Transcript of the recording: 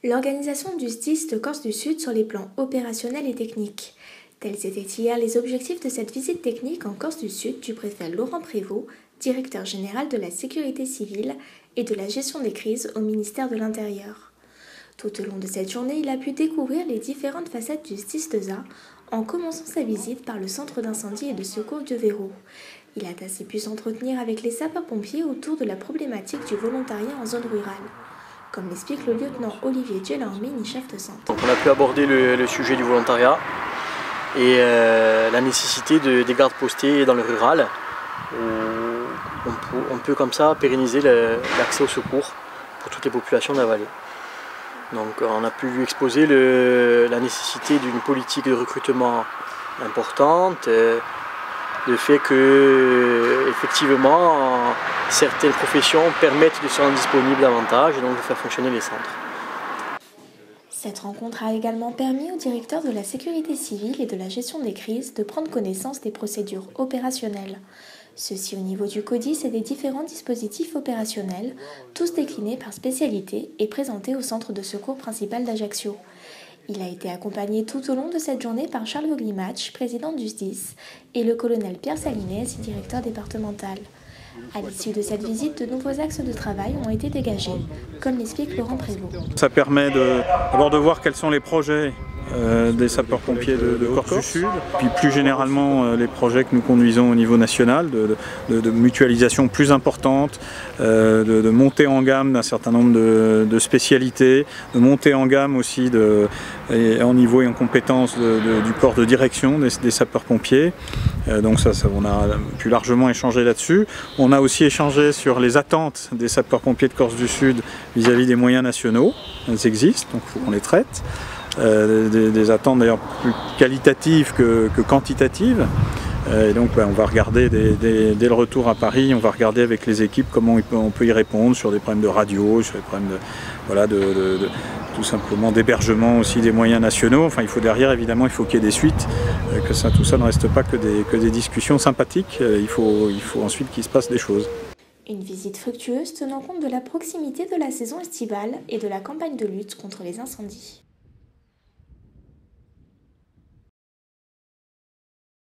L'organisation du SDIS de Corse du Sud sur les plans opérationnels et techniques. Tels étaient hier les objectifs de cette visite technique en Corse du Sud du préfet Laurent Prévost, directeur général de la sécurité civile et de la gestion des crises au ministère de l'Intérieur. Tout au long de cette journée, il a pu découvrir les différentes facettes du SDIS de ZA, en commençant sa visite par le centre d'incendie et de secours du Verrou. Il a ainsi pu s'entretenir avec les sapeurs-pompiers autour de la problématique du volontariat en zone rurale, comme l'explique le lieutenant Olivier Djelarmini, chef de centre. Donc on a pu aborder le sujet du volontariat et la nécessité des gardes postés dans le rural, où on peut comme ça pérenniser l'accès au secours pour toutes les populations de la vallée. Donc on a pu lui exposer la nécessité d'une politique de recrutement importante, le fait que effectivement certaines professions permettent de se rendre disponibles davantage et donc de faire fonctionner les centres. Cette rencontre a également permis au directeur de la sécurité civile et de la gestion des crises de prendre connaissance des procédures opérationnelles. Ceci au niveau du CODIS et des différents dispositifs opérationnels, tous déclinés par spécialité et présentés au centre de secours principal d'Ajaccio. Il a été accompagné tout au long de cette journée par Charles Glimach, président du SDIS, et le colonel Pierre Salinès, directeur départemental. À l'issue de cette visite, de nouveaux axes de travail ont été dégagés, comme l'explique Laurent Prévost. Ça permet d'abord de voir quels sont les projets des sapeurs-pompiers de Corse du Sud, puis plus généralement les projets que nous conduisons au niveau national, de mutualisation plus importante, de montée en gamme d'un certain nombre de spécialités, de montée en gamme aussi en niveau et en compétence du corps de direction des sapeurs-pompiers. Donc on a pu largement échanger là-dessus. On a aussi échangé sur les attentes des sapeurs-pompiers de Corse du Sud vis-à-vis des moyens nationaux. Elles existent, donc il faut qu'on les traite. Des attentes d'ailleurs plus qualitatives que quantitatives. Et donc on va regarder dès le retour à Paris, on va regarder avec les équipes comment on peut y répondre sur des problèmes de radio, sur des problèmes tout simplement d'hébergement aussi des moyens nationaux. Enfin, il faut derrière, évidemment, il faut qu'il y ait des suites, que tout ça ne reste pas que des discussions sympathiques. Il faut ensuite qu'il se passe des choses. Une visite fructueuse tenant compte de la proximité de la saison estivale et de la campagne de lutte contre les incendies.